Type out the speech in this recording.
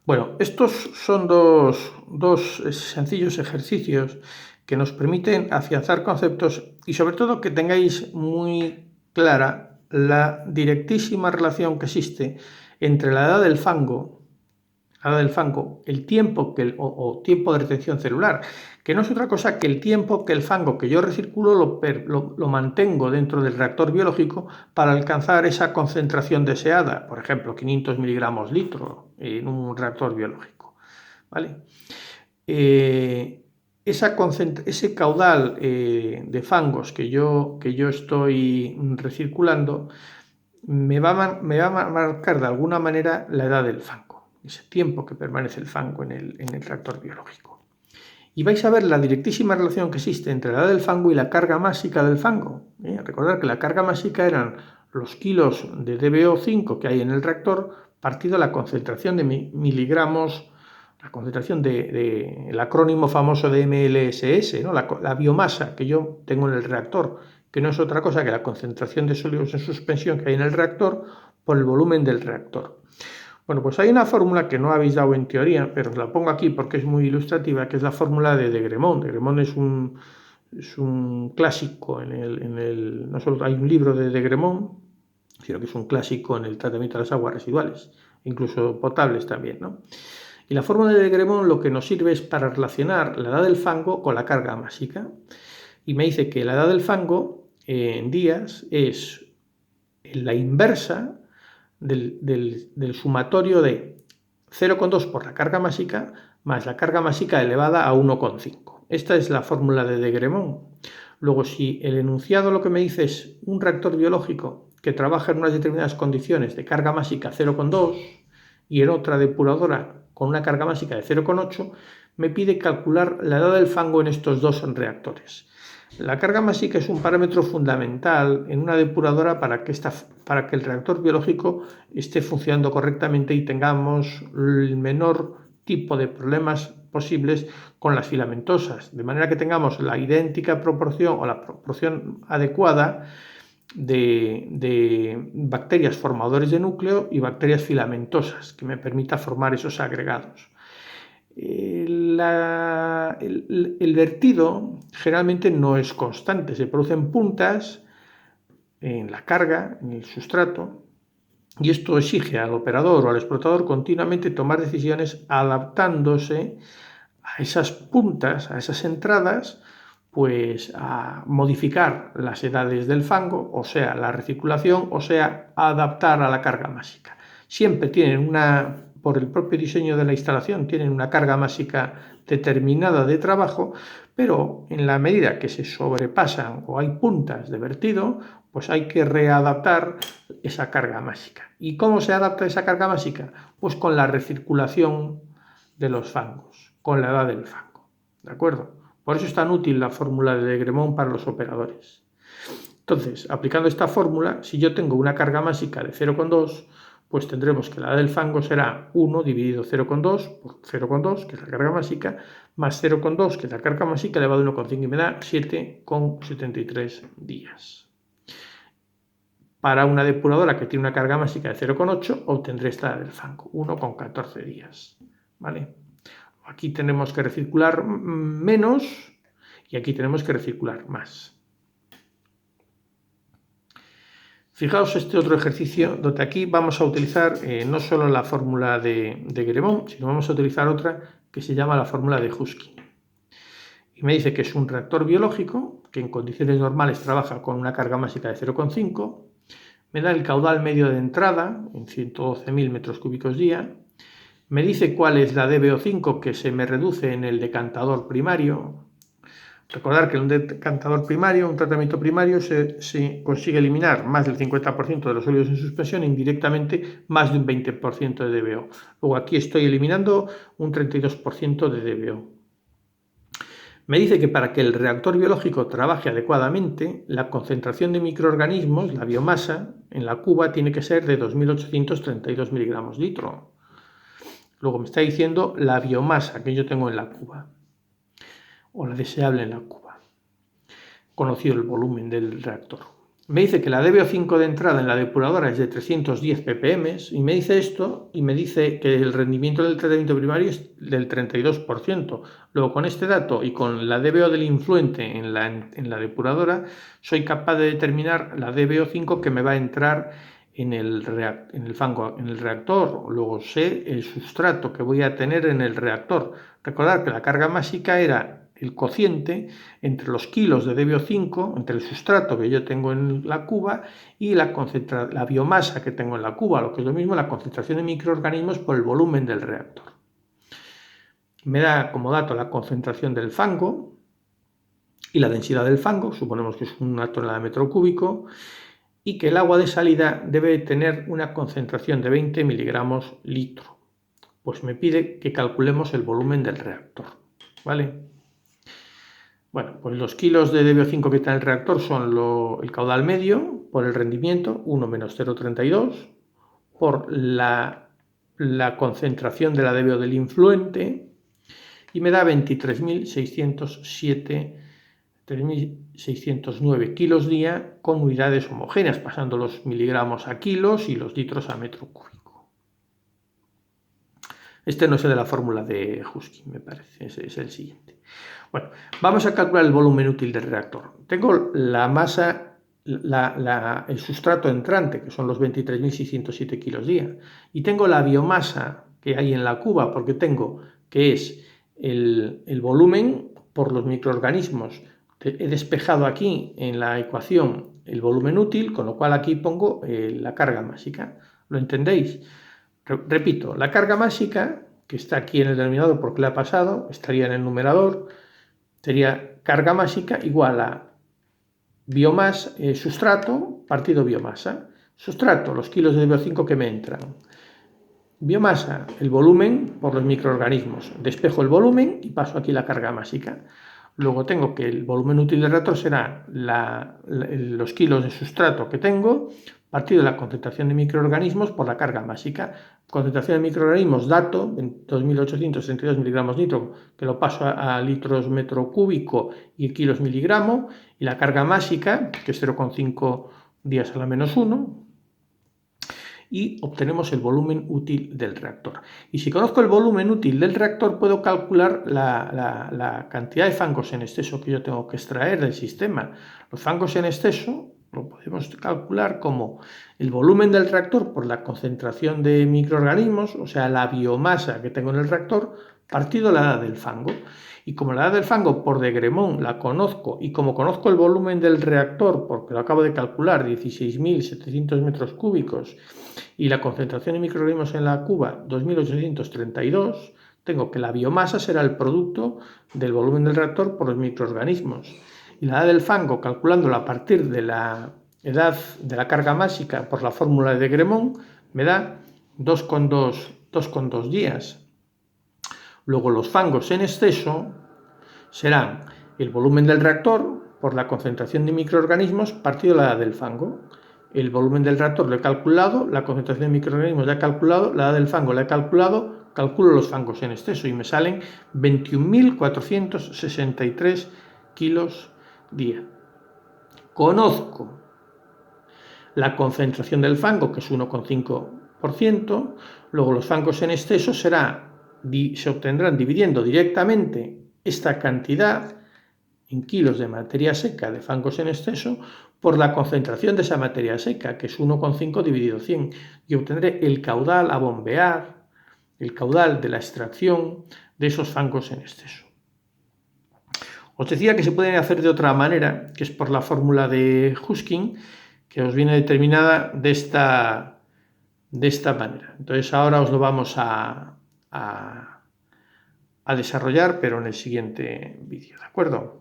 Bueno, estos son dos sencillos ejercicios que nos permiten afianzar conceptos y sobre todo que tengáis muy clara la directísima relación que existe entre la edad del fango, el tiempo o tiempo de retención celular, que no es otra cosa que el tiempo que el fango que yo recirculo lo mantengo dentro del reactor biológico para alcanzar esa concentración deseada, por ejemplo, 500 miligramos litro en un reactor biológico. ¿Vale? Ese caudal de fangos que yo estoy recirculando me va a marcar de alguna manera la edad del fango, ese tiempo que permanece el fango en el reactor biológico. Y vais a ver la directísima relación que existe entre la edad del fango y la carga másica del fango. Recordad que la carga másica eran los kilos de DBO5 que hay en el reactor partido a la concentración de miligramos, la concentración del acrónimo famoso de MLSS, ¿no? La biomasa que yo tengo en el reactor, que no es otra cosa que la concentración de sólidos en suspensión que hay en el reactor por el volumen del reactor. Bueno, pues hay una fórmula que no habéis dado en teoría, pero os la pongo aquí porque es muy ilustrativa, que es la fórmula de Degremont. Degremont es un clásico no solo hay un libro de Degremont, sino que es un clásico en el tratamiento de las aguas residuales, incluso potables también, ¿no? Y la fórmula de Degremont lo que nos sirve es para relacionar la edad del fango con la carga másica. Y me dice que la edad del fango en días es la inversa del sumatorio de 0,2 por la carga másica más la carga másica elevada a 1,5. Esta es la fórmula de Degremont. Luego, si el enunciado lo que me dice es un reactor biológico que trabaja en unas determinadas condiciones de carga másica 0,2 y en otra depuradora con una carga másica de 0,8, me pide calcular la edad del fango en estos dos reactores. La carga másica es un parámetro fundamental en una depuradora para que el reactor biológico esté funcionando correctamente y tengamos el menor tipo de problemas posibles con las filamentosas, de manera que tengamos la idéntica proporción o la proporción adecuada de bacterias formadores de núcleo y bacterias filamentosas, que me permita formar esos agregados. El vertido generalmente no es constante, se producen puntas en la carga, en el sustrato, y esto exige al operador o al explotador continuamente tomar decisiones adaptándose a esas puntas, a esas entradas, pues a modificar las edades del fango, o sea, la recirculación, o sea, adaptar a la carga másica. Siempre tienen por el propio diseño de la instalación, tienen una carga másica determinada de trabajo, pero en la medida que se sobrepasan o hay puntas de vertido, pues hay que readaptar esa carga másica. ¿Y cómo se adapta esa carga másica? Pues con la recirculación de los fangos, con la edad del fango. ¿De acuerdo? Por eso es tan útil la fórmula de Degremont para los operadores. Entonces, aplicando esta fórmula, si yo tengo una carga másica de 0,2, pues tendremos que la edad del fango será 1 dividido 0,2 por 0,2, que es la carga másica, más 0,2, que es la carga másica, elevado a 1,5, y me da 7,73 días. Para una depuradora que tiene una carga másica de 0,8, obtendré esta del fango, 1,14 días. ¿Vale? Aquí tenemos que recircular menos y aquí tenemos que recircular más. Fijaos este otro ejercicio, donde aquí vamos a utilizar no solo la fórmula de Degremont, sino vamos a utilizar otra que se llama la fórmula de Husky. Y me dice que es un reactor biológico que en condiciones normales trabaja con una carga másica de 0,5, me da el caudal medio de entrada en 112.000 metros cúbicos día, me dice cuál es la DBO5 que se me reduce en el decantador primario. Recordar que en un decantador primario, un tratamiento primario, se consigue eliminar más del 50% de los sólidos en suspensión e indirectamente más de un 20% de DBO. Luego aquí estoy eliminando un 32% de DBO. Me dice que para que el reactor biológico trabaje adecuadamente, la concentración de microorganismos, la biomasa, en la cuba tiene que ser de 2.832 miligramos litro. Luego me está diciendo la biomasa que yo tengo en la cuba, o la deseable en la cuba, conocido el volumen del reactor. me dice que la DBO5 de entrada en la depuradora es de 310 ppm y me dice esto y me dice que el rendimiento del tratamiento primario es del 32%. Luego con este dato y con la DBO del influente en la depuradora soy capaz de determinar la DBO5 que me va a entrar en el fango, en el reactor. Luego sé el sustrato que voy a tener en el reactor. Recordar que la carga másica era el cociente entre los kilos de DBO5, entre el sustrato que yo tengo en la cuba y la biomasa que tengo en la cuba, lo que es lo mismo la concentración de microorganismos por el volumen del reactor. Me da como dato la concentración del fango y la densidad del fango, suponemos que es una tonelada de metro cúbico, y que el agua de salida debe tener una concentración de 20 miligramos litro. Pues me pide que calculemos el volumen del reactor, ¿vale? Bueno, pues los kilos de DBO5 que está en el reactor son el caudal medio por el rendimiento, 1 menos 0,32, por la concentración de la DBO del influente, y me da 23.609 kilos día con unidades homogéneas, pasando los miligramos a kilos y los litros a metro cúbico. Este no es el de la fórmula de Huskin, me parece, ese es el siguiente. Bueno, vamos a calcular el volumen útil del reactor. Tengo la masa, el sustrato entrante, que son los 23.607 kilos día, y tengo la biomasa que hay en la cuba, porque tengo que es el volumen por los microorganismos. He despejado aquí en la ecuación el volumen útil, con lo cual aquí pongo la carga másica. ¿Lo entendéis? Repito, la carga másica, que está aquí en el denominador porque la ha pasado, estaría en el numerador, sería carga másica igual a biomasa, sustrato partido biomasa. Sustrato, los kilos de DBO5 que me entran. Biomasa, el volumen por los microorganismos. Despejo el volumen y paso aquí la carga másica. Luego tengo que el volumen útil del reactor será los kilos de sustrato que tengo partido de la concentración de microorganismos por la carga másica. Concentración de microorganismos, dato, 2.832 miligramos litro, que lo paso a litros metro cúbico y kilos miligramo, y la carga másica, que es 0,5 días a la menos 1, y obtenemos el volumen útil del reactor. Y si conozco el volumen útil del reactor, puedo calcular la cantidad de fangos en exceso que yo tengo que extraer del sistema. Los fangos en exceso lo podemos calcular como el volumen del reactor por la concentración de microorganismos, o sea, la biomasa que tengo en el reactor, partido la edad del fango. Y como la edad del fango por de Gremón la conozco, y como conozco el volumen del reactor, porque lo acabo de calcular, 16.700 metros cúbicos, y la concentración de microorganismos en la cuba, 2.832, tengo que la biomasa será el producto del volumen del reactor por los microorganismos. Y la edad del fango, calculándola a partir de la edad de la carga másica por la fórmula de Gremón, me da 2,2 días. Luego los fangos en exceso serán el volumen del reactor por la concentración de microorganismos partido de la edad del fango. El volumen del reactor lo he calculado, la concentración de microorganismos la he calculado, la edad del fango la he calculado, calculo los fangos en exceso y me salen 21.463 kilos día. Conozco la concentración del fango, que es 1,5%, luego los fangos en exceso se obtendrán dividiendo directamente esta cantidad en kilos de materia seca de fangos en exceso por la concentración de esa materia seca, que es 1,5 dividido 100, y obtendré el caudal a bombear, el caudal de la extracción de esos fangos en exceso. Os decía que se pueden hacer de otra manera, que es por la fórmula de Huskin, que os viene determinada de esta manera. Entonces ahora os lo vamos a desarrollar, pero en el siguiente vídeo, ¿de acuerdo?